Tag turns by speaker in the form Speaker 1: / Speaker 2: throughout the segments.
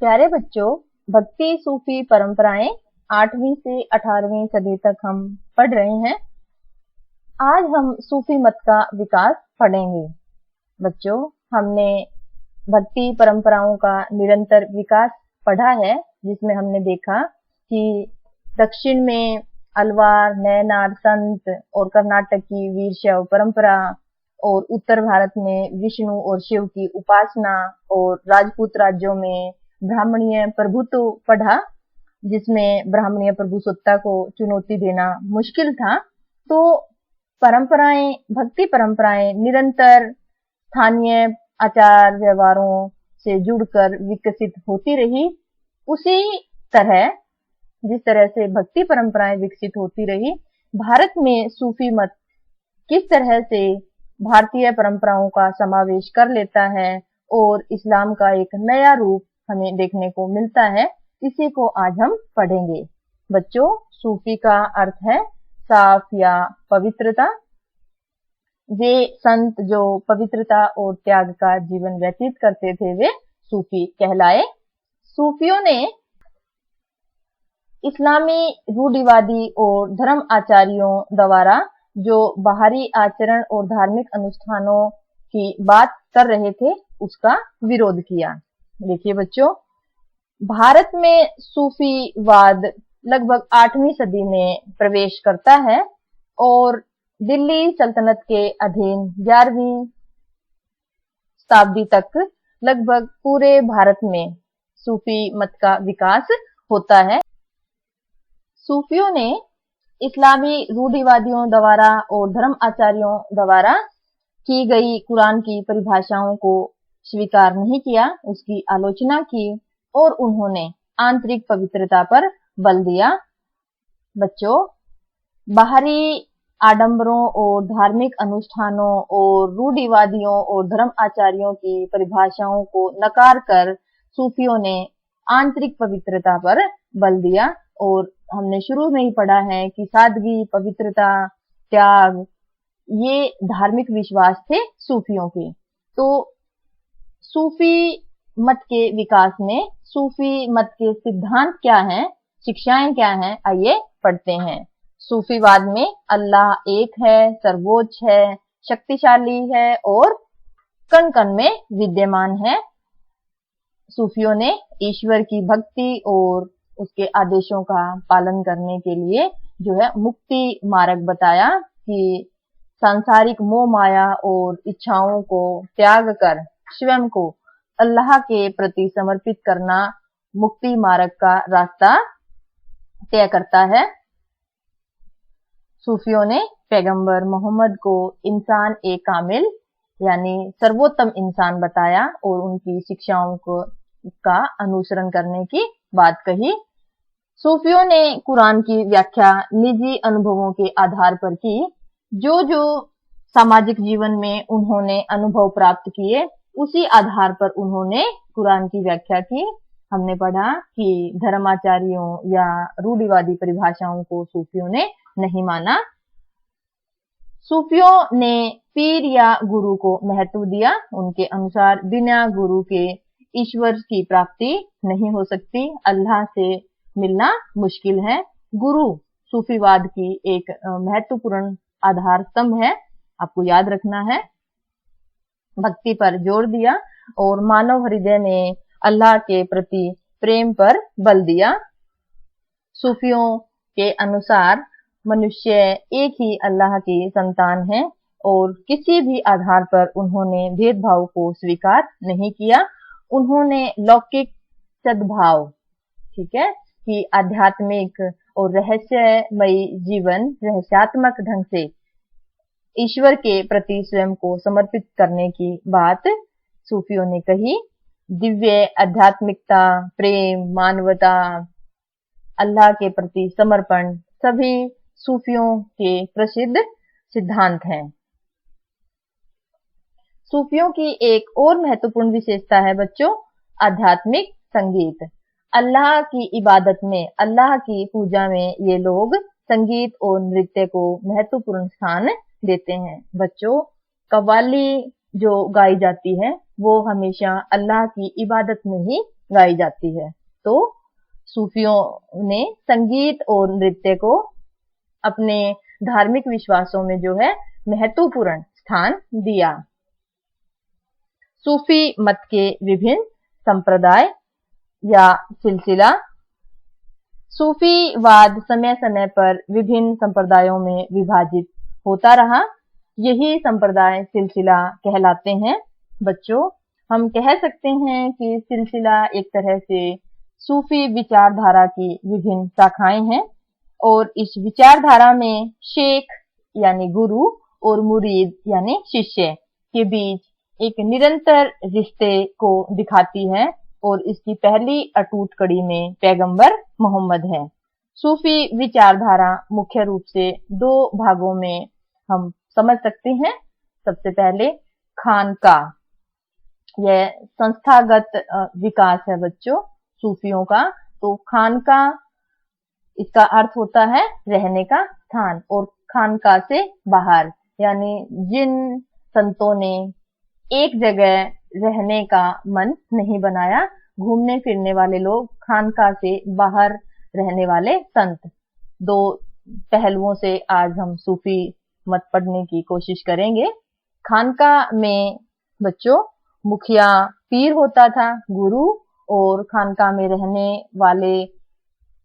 Speaker 1: प्यारे बच्चों, भक्ति सूफी परंपराएं 8वीं से 18वीं सदी तक हम पढ़ रहे हैं। आज हम सूफी मत का विकास पढ़ेंगे। बच्चों, हमने भक्ति परंपराओं का निरंतर विकास पढ़ा है, जिसमें हमने देखा कि दक्षिण में अलवार, नयनार संत और कर्नाटक की वीर शैव परंपरा, और उत्तर भारत में विष्णु और शिव की उपासना, और राजपूत राज्यों में ब्राह्मणीय प्रभुत्व पढ़ा, जिसमें ब्राह्मणीय प्रभुसत्ता को चुनौती देना मुश्किल था। तो परंपराएं, भक्ति परंपराएं निरंतर स्थानीय आचार व्यवहारों से जुड़कर विकसित होती रही। उसी तरह जिस तरह से भक्ति परंपराएं विकसित होती रही, भारत में सूफी मत किस तरह से भारतीय परंपराओं का समावेश कर लेता है और इस्लाम का एक नया रूप हमें देखने को मिलता है, इसी को आज हम पढ़ेंगे। बच्चों, सूफी का अर्थ है साफ या पवित्रता। वे संत जो पवित्रता और त्याग का जीवन व्यतीत करते थे, वे सूफी कहलाए। सूफियों ने इस्लामी रूढ़िवादी और धर्म आचार्यों द्वारा जो बाहरी आचरण और धार्मिक अनुष्ठानों की बात कर रहे थे, उसका विरोध किया। देखिए बच्चों, भारत में सूफीवाद लगभग 8वीं सदी में प्रवेश करता है और दिल्ली सल्तनत के अधीन 11वीं शताब्दी तक लगभग पूरे भारत में सूफी मत का विकास होता है। सूफियों ने इस्लामी रूढ़िवादियों द्वारा और धर्म आचार्यों द्वारा की गई कुरान की परिभाषाओं को स्वीकार नहीं किया, उसकी आलोचना की और उन्होंने आंतरिक पवित्रता पर बल दिया। बच्चों, बाहरी आडंबरों और धार्मिक अनुष्ठानों और रूढ़िवादियों और धर्म आचार्यों की परिभाषाओं को नकार कर सूफियों ने आंतरिक पवित्रता पर बल दिया। और हमने शुरू में ही पढ़ा है कि सादगी, पवित्रता, त्याग, ये धार्मिक विश्वास थे सूफियों के। तो सूफी मत के विकास में सूफी मत के सिद्धांत क्या हैं, शिक्षाएं क्या हैं, आइए पढ़ते हैं। सूफीवाद में अल्लाह एक है, सर्वोच्च है, शक्तिशाली है और कण कण में विद्यमान है। सूफियों ने ईश्वर की भक्ति और उसके आदेशों का पालन करने के लिए जो है मुक्ति मार्ग बताया कि सांसारिक मोह माया और इच्छाओं को त्याग कर स्वयं को अल्लाह के प्रति समर्पित करना मुक्ति मार्ग का रास्ता तय करता है। सूफियों ने पैगंबर मोहम्मद को इंसान ए कामिल यानी सर्वोत्तम इंसान बताया और उनकी शिक्षाओं को का अनुसरण करने की बात कही। सूफियों ने कुरान की व्याख्या निजी अनुभवों के आधार पर की। जो जो सामाजिक जीवन में उन्होंने अनुभव प्राप्त किए, उसी आधार पर उन्होंने कुरान की व्याख्या की। हमने पढ़ा कि धर्माचार्यों या रूढ़िवादी परिभाषाओं को सूफियों ने नहीं माना। सूफियों ने पीर या गुरु को महत्व दिया। उनके अनुसार बिना गुरु के ईश्वर की प्राप्ति नहीं हो सकती, अल्लाह से मिलना मुश्किल है। गुरु सूफीवाद की एक महत्वपूर्ण आधार स्तंभ है, आपको याद रखना है। भक्ति पर जोर दिया और मानव हृदय में अल्लाह के प्रति प्रेम पर बल दिया। सूफियों के अनुसार मनुष्य एक ही अल्लाह की संतान है और किसी भी आधार पर उन्होंने भेदभाव को स्वीकार नहीं किया। उन्होंने लौकिक सद्भाव, ठीक है, कि आध्यात्मिक और रहस्यमयी जीवन रहस्यात्मक ढंग से ईश्वर के प्रति स्वयं को समर्पित करने की बात सूफियों ने कही। दिव्य आध्यात्मिकता, प्रेम, मानवता, अल्लाह के प्रति समर्पण सभी सूफियों के प्रसिद्ध सिद्धांत हैं। सूफियों की एक और महत्वपूर्ण विशेषता है बच्चों, आध्यात्मिक संगीत। अल्लाह की इबादत में, अल्लाह की पूजा में ये लोग संगीत और नृत्य को महत्वपूर्ण स्थान देते हैं। बच्चों, कव्वाली जो गाई जाती है वो हमेशा अल्लाह की इबादत में ही गाई जाती है। तो सूफियों ने संगीत और नृत्य को अपने धार्मिक विश्वासों में जो है महत्वपूर्ण स्थान दिया। सूफी मत के विभिन्न संप्रदाय या सिलसिला। सूफीवाद समय समय पर विभिन्न संप्रदायों में विभाजित होता रहा। यही संप्रदाय सिलसिला कहलाते हैं। बच्चों, हम कह सकते हैं कि सिलसिला एक तरह से सूफी विचारधारा की विभिन्न शाखाएं हैं और इस विचारधारा में शेख यानी गुरु और मुरीद यानी शिष्य के बीच एक निरंतर रिश्ते को दिखाती है और इसकी पहली अटूट कड़ी में पैगंबर मोहम्मद है। सूफी विचारधारा मुख्य रूप से दो भागों में हम समझ सकते हैं। सबसे पहले खानका, यह संस्थागत विकास है बच्चों सूफियों का। तो खानका, इसका अर्थ होता है रहने का स्थान, और खानका से बाहर यानी जिन संतों ने एक जगह रहने का मन नहीं बनाया, घूमने फिरने वाले लोग, खानका से बाहर रहने वाले संत। दो पहलुओं से आज हम सूफी मत पढ़ने की कोशिश करेंगे। खानका में बच्चों मुखिया पीर होता था, गुरु, और खानका में रहने वाले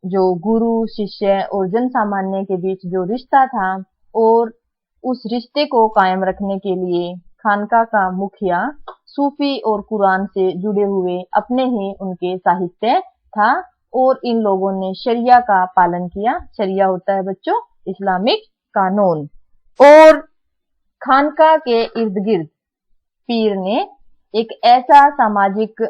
Speaker 1: जो गुरु शिष्य और जन सामान्य के बीच जो रिश्ता था, और उस रिश्ते को कायम रखने के लिए खानका का मुखिया सूफी और कुरान से जुड़े हुए अपने ही उनके साहित्य था, और इन लोगों ने शरिया का पालन किया। शरिया होता है बच्चों इस्लामिक कानून। और खानका के इर्द गिर्द पीर ने एक ऐसा सामाजिक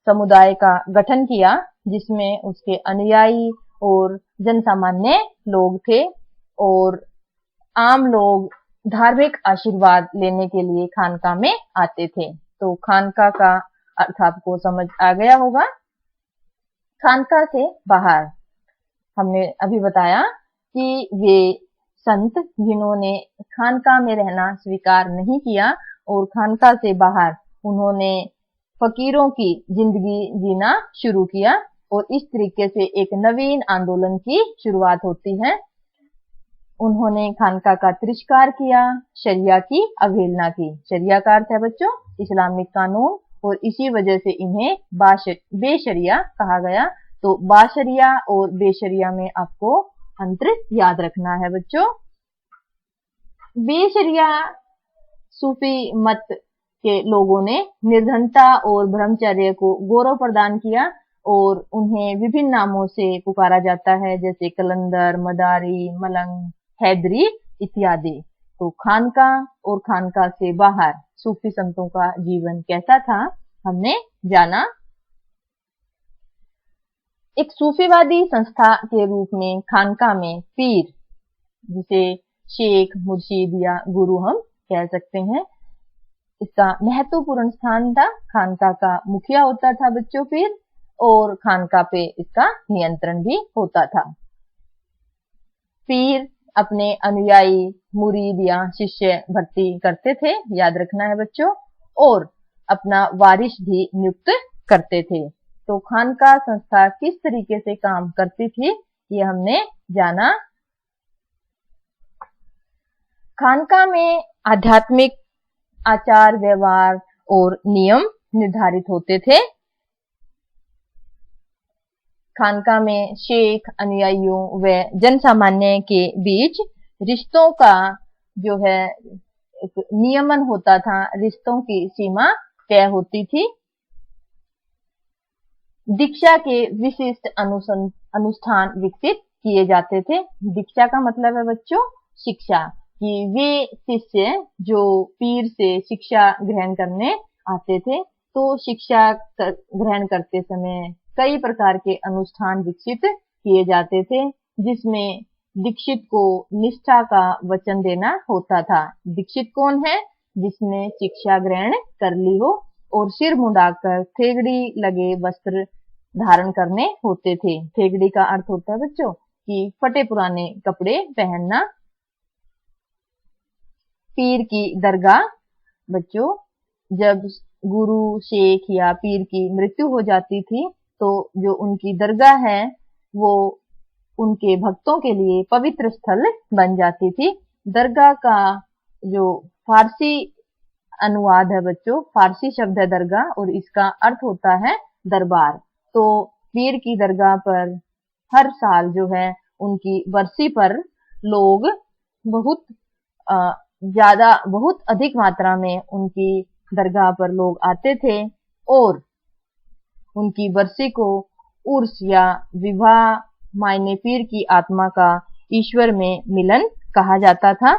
Speaker 1: समुदाय का गठन किया जिसमें उसके अनुयायी और जन सामान्य लोग थे, और आम लोग धार्मिक आशीर्वाद लेने के लिए खानका में आते थे। तो खानका का अर्थ आपको समझ आ गया होगा। खानका से बाहर, हमने अभी बताया कि वे संत जिन्होंने खानका में रहना स्वीकार नहीं किया और खानका से बाहर उन्होंने फकीरों की जिंदगी जीना शुरू किया, और इस तरीके से एक नवीन आंदोलन की शुरुआत होती है। उन्होंने खानका का तिरस्कार किया, शरिया की अवहेलना की। शरिया का अर्थ है बच्चों इस्लामिक कानून, और इसी वजह से इन्हें बेशरिया कहा गया। तो बाशरिया और बेशरिया में आपको अंतर याद रखना है बच्चों। बेशरिया सूफी मत के लोगों ने निर्धनता और ब्रह्मचर्य को गौरव प्रदान किया, और उन्हें विभिन्न नामों से पुकारा जाता है, जैसे कलंदर, मदारी, मलंग, हैदरी इत्यादि। तो खानका और खानका से बाहर सूफी संतों का जीवन कैसा था हमने जाना। एक सूफीवादी संस्था के रूप में खानका में पीर, जिसे शेख, मुर्शिद या गुरु हम कह सकते हैं, इसका महत्वपूर्ण स्थान था। खानका का मुखिया होता था बच्चों पीर, और खानका पे इसका नियंत्रण भी होता था। पीर अपने अनुयायी, मुरीद या शिष्य भर्ती करते थे, याद रखना है बच्चों, और अपना वारिस भी नियुक्त करते थे। तो खानका संस्था किस तरीके से काम करती थी ये हमने जाना। खानका में आध्यात्मिक आचार व्यवहार और नियम निर्धारित होते थे। खानका में शेख, अनुयायियों व जन सामान्य के बीच रिश्तों का जो है एक नियमन होता था, रिश्तों की सीमा तय होती थी। दीक्षा के विशिष्ट अनुष्ठान विकसित किए जाते थे। दीक्षा का मतलब है बच्चों शिक्षा, कि वे शिष्य जो पीर से शिक्षा ग्रहण करने आते थे, तो शिक्षा ग्रहण करते समय कई प्रकार के अनुष्ठान विकसित किए जाते थे, जिसमें दीक्षित को निष्ठा का वचन देना होता था। दीक्षित कौन है? जिसने शिक्षा ग्रहण कर ली हो, और सिर मुंडाकर थेगड़ी लगे वस्त्र धारण करने होते थे। थेगड़ी का अर्थ होता है बच्चों कि फटे पुराने कपड़े पहनना। पीर की दरगाह बच्चों, जब गुरु, शेख या पीर की मृत्यु हो जाती थी तो जो उनकी दरगाह है वो उनके भक्तों के लिए पवित्र स्थल बन जाती थी। दरगाह का जो फारसी अनुवाद है बच्चों, फारसी शब्द है दरगाह और इसका अर्थ होता है दरबार। तो पीर की दरगाह पर हर साल जो है उनकी बरसी पर लोग बहुत बहुत अधिक मात्रा में उनकी दरगाह पर लोग आते थे और उनकी बरसी को उर्स या विवाह मायने पीर की आत्मा का ईश्वर में मिलन कहा जाता था,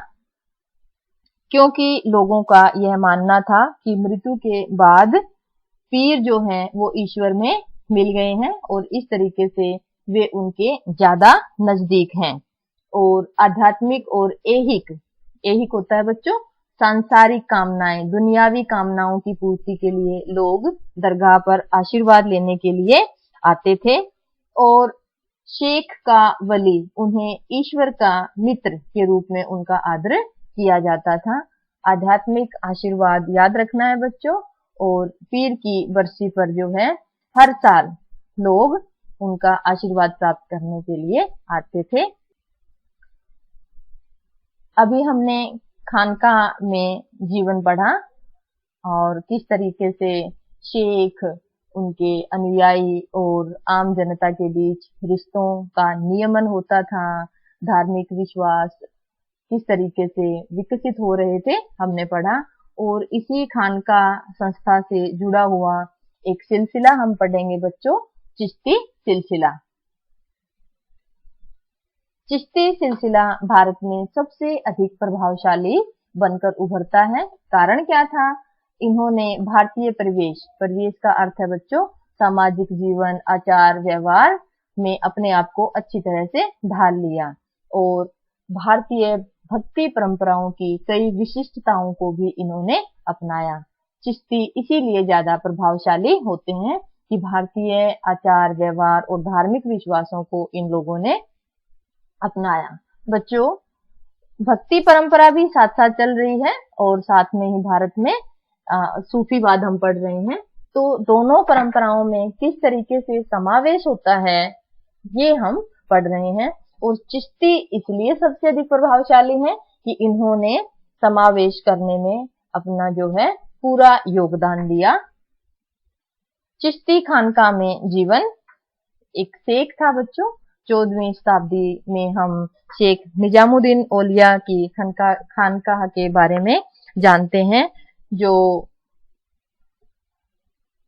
Speaker 1: क्योंकि लोगों का यह मानना था कि मृत्यु के बाद पीर जो हैं वो ईश्वर में मिल गए हैं और इस तरीके से वे उनके ज्यादा नजदीक हैं। और आध्यात्मिक और ऐहिक होता है बच्चों सांसारिक कामनाएं, दुनियावी कामनाओं की पूर्ति के लिए लोग दरगाह पर आशीर्वाद लेने के लिए आते थे और शेख का वली, उन्हें ईश्वर का मित्र के रूप में उनका आदर किया जाता था। आध्यात्मिक आशीर्वाद याद रखना है बच्चों। और पीर की बरसी पर जो है हर साल लोग उनका आशीर्वाद प्राप्त करने के लिए आते थे। अभी हमने खानकाह में जीवन पढ़ा और किस तरीके से शेख, उनके अनुयायी और आम जनता के बीच रिश्तों का नियमन होता था, धार्मिक विश्वास किस तरीके से विकसित हो रहे थे हमने पढ़ा। और इसी खानकाह संस्था से जुड़ा हुआ एक सिलसिला हम पढ़ेंगे बच्चों, चिश्ती सिलसिला। चिश्ती सिलसिला भारत में सबसे अधिक प्रभावशाली बनकर उभरता है। कारण क्या था? इन्होंने भारतीय परिवेश का अर्थ है बच्चों सामाजिक जीवन, आचार व्यवहार में अपने आप को अच्छी तरह से ढाल लिया और भारतीय भक्ति परंपराओं की कई विशिष्टताओं को भी इन्होंने अपनाया। चिश्ती इसीलिए ज्यादा प्रभावशाली होते हैं कि भारतीय आचार व्यवहार और धार्मिक विश्वासों को इन लोगों ने अपनाया। बच्चों भक्ति परंपरा भी साथ साथ चल रही है और साथ में ही भारत में सूफीवाद हम पढ़ रहे हैं, तो दोनों परंपराओं में किस तरीके से समावेश होता है ये हम पढ़ रहे हैं। और चिश्ती इसलिए सबसे अधिक प्रभावशाली है कि इन्होंने समावेश करने में अपना जो है पूरा योगदान दिया। चिश्ती खानकाह में जीवन एक शेख था बच्चों। 14वीं शताब्दी में हम शेख निजामुद्दीन औलिया की खानकाह के बारे में जानते हैं, जो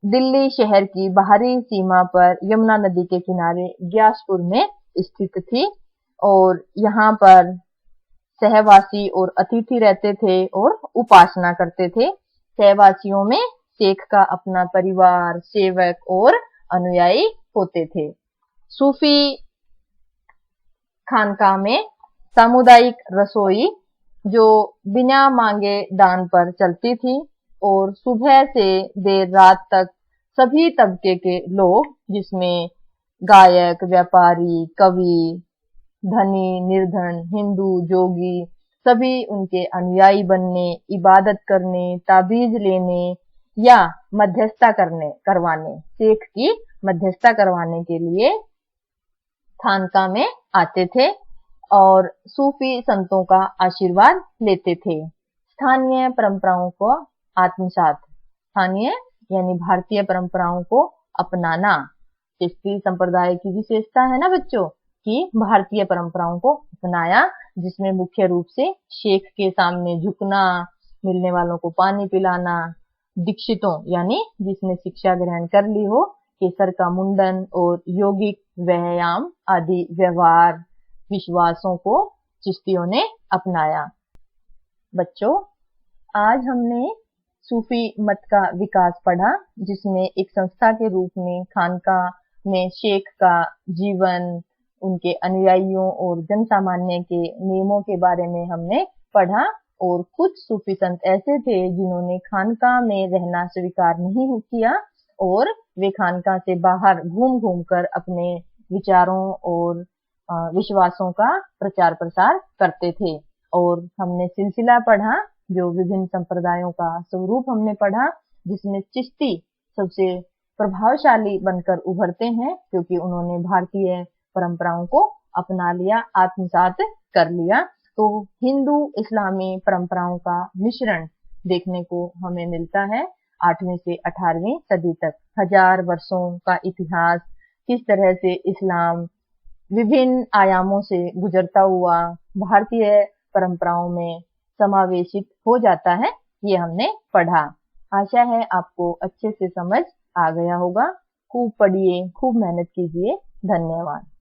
Speaker 1: दिल्ली शहर की बाहरी सीमा पर यमुना नदी के किनारे ग्यासपुर में स्थित थी और यहाँ पर सहवासी और अतिथि रहते थे और उपासना करते थे। सहवासियों में शेख का अपना परिवार, सेवक और अनुयायी होते थे। सूफी खानकाह में सामुदायिक रसोई जो बिना मांगे दान पर चलती थी और सुबह से देर रात तक सभी तबके के लोग, जिसमें गायक, व्यापारी, कवि, धनी, निर्धन, हिंदू, जोगी, सभी उनके अनुयायी बनने, इबादत करने, ताबीज लेने या मध्यस्थता करवाने, शेख की मध्यस्थता करवाने के लिए खानकाह में आते थे और सूफी संतों का आशीर्वाद लेते थे। स्थानीय परंपराओं को आत्मसात, स्थानीय यानी भारतीय परंपराओं को अपनाना चिश्ती संप्रदाय की विशेषता है ना बच्चों, कि भारतीय परंपराओं को अपनाया, जिसमें मुख्य रूप से शेख के सामने झुकना, मिलने वालों को पानी पिलाना, दीक्षितों यानी जिसने शिक्षा ग्रहण कर ली हो, केसर का मुंडन और यौगिक व्यायाम आदि व्यवहार विश्वासों को चिश्तियों ने अपनाया। बच्चों आज हमने सूफी मत का विकास पढ़ा, जिसमें एक संस्था के रूप में खानकाह में शेख का जीवन, उनके अनुयायियों और जन सामान्य के नियमों के बारे में हमने पढ़ा। और कुछ सूफी संत ऐसे थे जिन्होंने खानकाह में रहना स्वीकार नहीं किया और वे खानकाह से बाहर घूम घूम कर अपने विचारों और विश्वासों का प्रचार प्रसार करते थे। और हमने सिलसिला पढ़ा, जो विभिन्न संप्रदायों का स्वरूप हमने पढ़ा, जिसमें चिश्ती सबसे प्रभावशाली बनकर उभरते हैं, क्योंकि उन्होंने भारतीय परंपराओं को अपना लिया, आत्मसात कर लिया। तो हिंदू इस्लामी परंपराओं का मिश्रण देखने को हमें मिलता है 8वीं से 18वीं सदी तक। 1000 वर्षों का इतिहास, किस तरह से इस्लाम विभिन्न आयामों से गुजरता हुआ भारतीय परंपराओं में समावेशित हो जाता है, ये हमने पढ़ा। आशा है आपको अच्छे से समझ आ गया होगा। खूब पढ़िए, खूब मेहनत कीजिए। धन्यवाद।